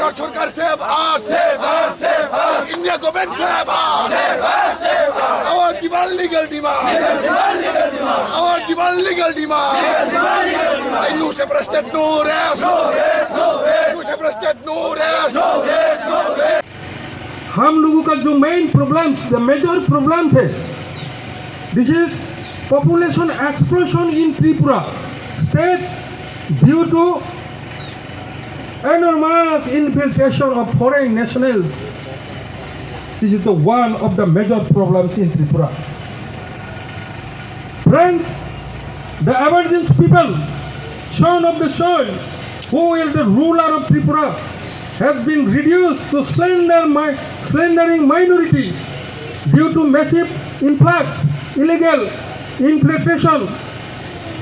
भारत सरकार save us. India government save us. Our demand legal demand. Our demand legal demand. Nous separate no rest. Nous separate no rest. हम लोगों का जो main problems, the major problems है, this is population explosion in Tripura state due to enormous infiltration of foreign nationals. This is the one of the major problems in Tripura. Friends, the Aboriginal people, son of the soil, who is the ruler of Tripura, has been reduced to slendering minority due to massive influx, illegal infiltration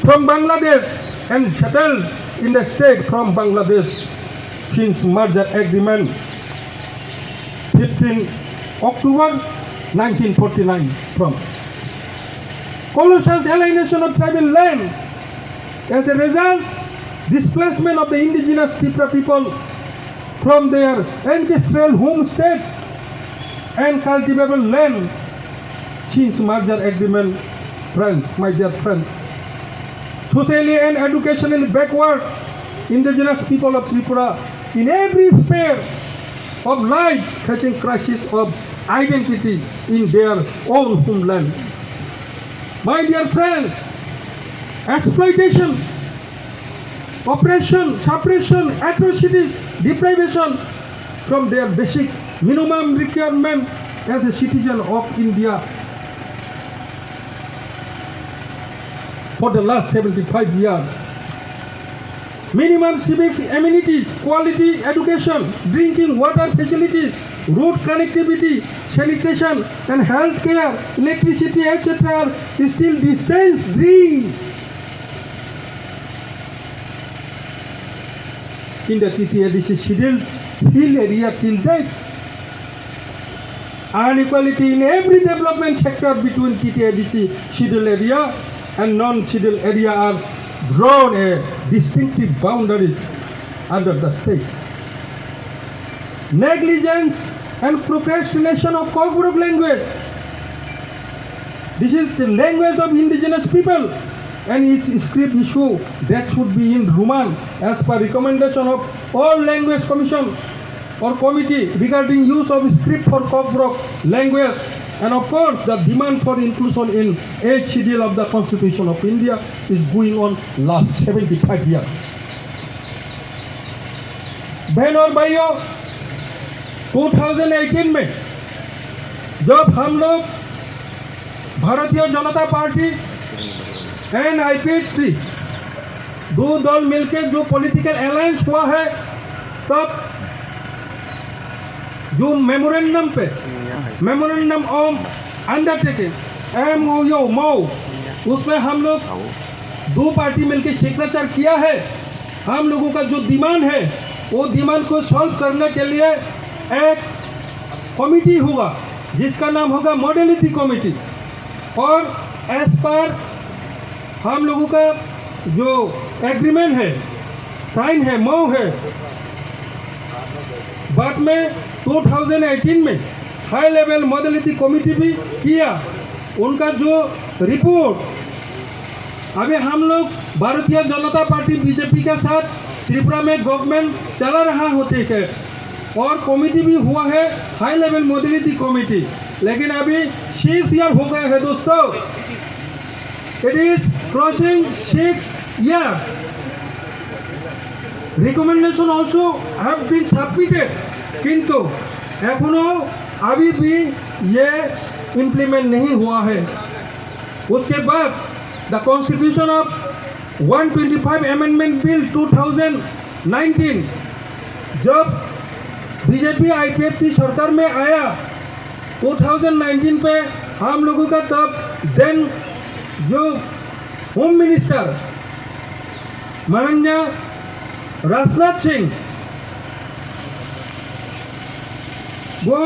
from Bangladesh and settled in the state from Bangladesh since merger agreement 15 October 1949 from colossal alienation of tribal land. As a result, displacement of the indigenous Tripura people from their ancestral home state and cultivable land since merger agreement. Friends, my dear friends, socially and educationally backward indigenous people of Tripura in every sphere of life facing crisis of identity in their own homeland. My dear friends, exploitation, oppression, suppression, atrocities, deprivation from their basic minimum requirement as a citizen of India for the last 75 years. Minimum civic amenities, quality education, drinking water facilities, road connectivity, sanitation and health care, electricity, etc. is still distant dream in the TTADC scheduled hill area till date. Inequality in every development sector between TTADC scheduled area and non-scheduled area are drawn a distinctive boundaries under the state. Negligence and procrastination of Koborok language. This is the language of indigenous people and its script issue that should be in Ruman as per recommendation of all language commission or committee regarding use of script for Koborok language. And of course, the demand for inclusion in 8th schedule of the Constitution of India is going on last 75 years. बहन और भाइयों, 2018 में जब हम लोग Bharatiya Janata party and IPHT दो दल मिलकर जो पॉलिटिकल अलायंस हुआ है, तब जो मेमोरेंडम ऑफ अंडरटेकिंग MOU उसमें हम लोग दो पार्टी मिलकर सिग्नेचर किया है। हम लोगों का जो डिमांड है वो डिमांड को सॉल्व करने के लिए एक कमिटी होगा जिसका नाम होगा मॉडलिटी कमिटी, और एज पर हम लोगों का जो एग्रीमेंट है, साइन है, MOU है, बाद में 2018 में हाई लेवल मॉडलिटी कमिटी भी किया। उनका जो रिपोर्ट अभी हम लोग भारतीय जनता पार्टी बीजेपी के साथ त्रिपुरा में गवर्नमेंट चला रहा होते है और कमिटी भी हुआ है हाई लेवल मॉडलिटी कमिटी, लेकिन अभी 6 ईयर हो गए हैं दोस्तों। It is crossing 6 year. Recommendation also have been submitted, किंतु एखोनो अभी भी ये इम्प्लीमेंट नहीं हुआ है। उसके बाद the constitution of 125 amendment bill 2019 जब बीजेपी IPHT सरकार में आया 2019 पे, हम लोगों का तब देन जो होम मिनिस्टर माननीय राजनाथ सिंह वो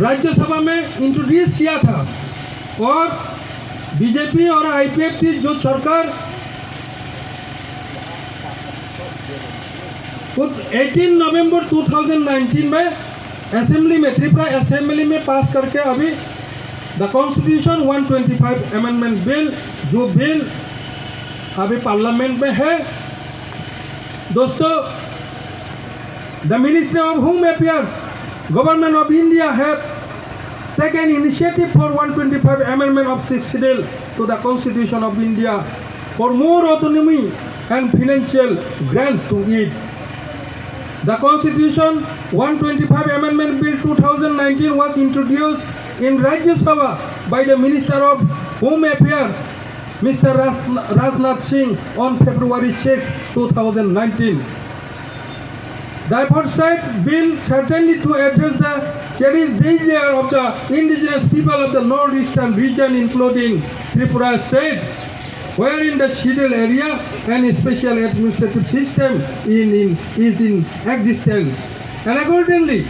राज्यसभा में इंट्रोड्यूस किया था, और बीजेपी और IPHT जो सरकार 18 नवंबर 2019 में असेंबली में त्रिपुरा असेंबली में पास करके अभी द कॉन्स्टिट्यूशन 125 अमेंडमेंट बिल, जो बिल अभी पार्लियामेंट में है। दोस्तों, the ministry of home affairs, government of India have taken initiative for 125 amendment of 6th schedule to the Constitution of India for more autonomy and financial grants to it. The Constitution 125 Amendment Bill 2019 was introduced in Rajya Sabha by the Minister of Home Affairs, Mr. Rajnath Singh, on February 6, 2019. The aforesaid bill certainly to address the cherished danger of the indigenous people of the northeastern region, including Tripura state, wherein the scheduled area and special administrative system is in existence. And accordingly,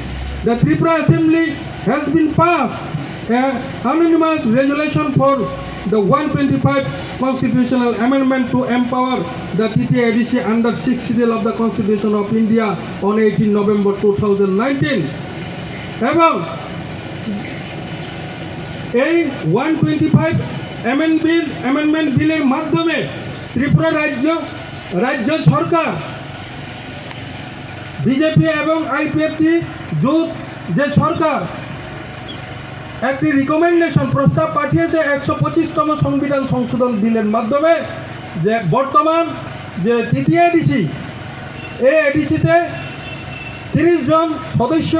the Tripura Assembly has been passed an unanimous resolution for the 125 constitutional amendment to empower the TTIDC under 6th schedule of the Constitution of India on 18 November 2019. এবং এই 125 amendment বিলের মাধ্যমে ত্রিপুরা রাজ্য সরকার BJP এবং IPFT জোট যে সরকার একটি recommendation প্রস্তাব পাঠিয়েছে 125তম সংবিধান সংশোধন বিলের মাধ্যমে, যে বর্তমান যে তৃতীয় এডিসি, এই এডিসিতে 30 জন সদস্য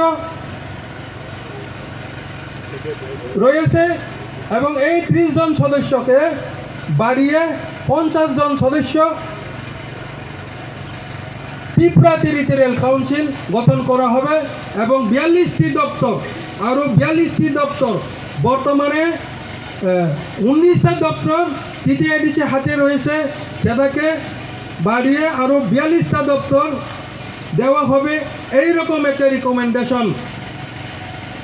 রয়েছে এবং এই 30 জন সদস্যকে বাড়িয়ে 50 জন সদস্য ত্রিপুরা টেরিটোরিয়াল কাউন্সিল গঠন করা হবে এবং 42টি দপ্তর, আরও 42টি দপ্তর, বর্তমানে 19টা দপ্তর তৃতীয় এডিসি হাতে রয়েছে, সেটাকে বাড়িয়ে আরও 42টা দপ্তর দেওয়া হবে। এইরকম একটা রিকমেন্ডেশন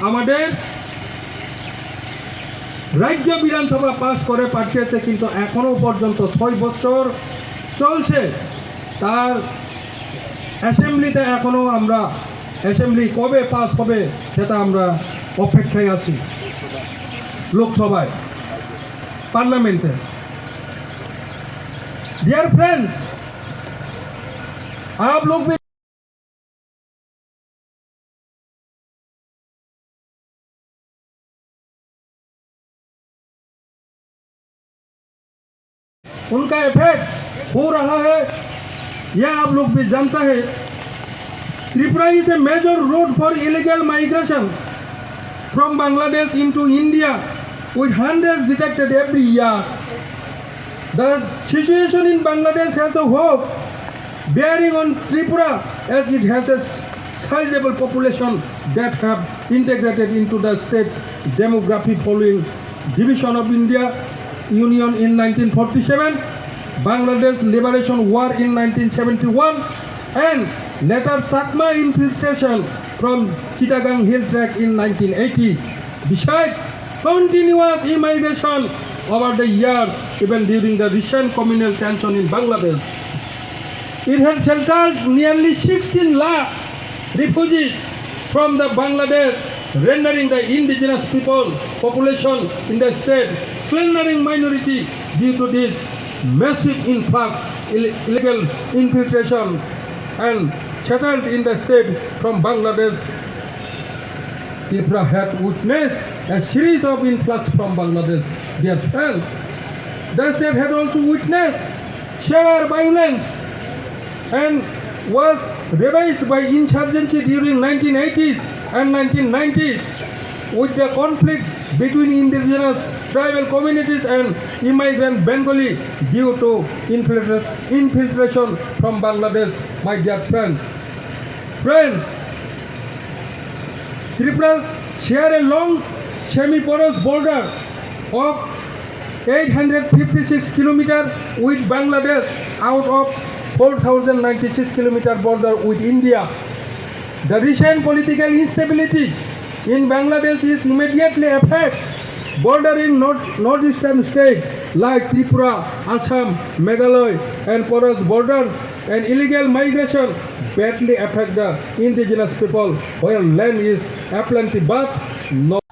আমাদের রাজ্য বিধানসভা পাস করে পাঠিয়েছে, কিন্তু এখনও পর্যন্ত 6 বছর চলছে তার অ্যাসেম্বলিতে, এখনও আমরা অ্যাসেম্বলি কবে পাস হবে সেটা আমরা অপেক্ষায় আছি। লোকসভায়, পার্লামেন্টে। डियर फ्रेंड्स, आप लोग भी उनका इफेक्ट हो रहा है, यह आप लोग भी जानता है। Tripura is a major road for illegal migration from Bangladesh into India, with hundreds detected every year. The situation in Bangladesh has a whole bearing on Tripura, as it has a sizable population that have integrated into the state's demography following division of India Union in 1947, Bangladesh Liberation War in 1971, and later Sakma infiltration from Chittagong Hill Track in 1980. Besides, continuous immigration over the years, even during the recent communal tension in Bangladesh. It had sheltered nearly 16 lakh refugees from the Bangladesh, rendering the indigenous population in the state slendering minority due to this massive influx, illegal infiltration, and settled in the state from Bangladesh. Tripura had witnessed a series of influx from Bangladesh. Dear friends, the state had also witnessed severe violence and was ravaged by insurgency during 1980s and 1990s, with the conflict between indigenous tribal communities and immigrant Bengali due to infiltration from Bangladesh. My dear friends, Tripura share a long semi-porous border of 856 kilometers with Bangladesh out of 4,096 kilometer border with India. The recent political instability in Bangladesh is immediately affect bordering northeastern state like Tripura, Assam, Meghalaya, and porous borders and illegal migration badly affect the indigenous people where land is aplenty but no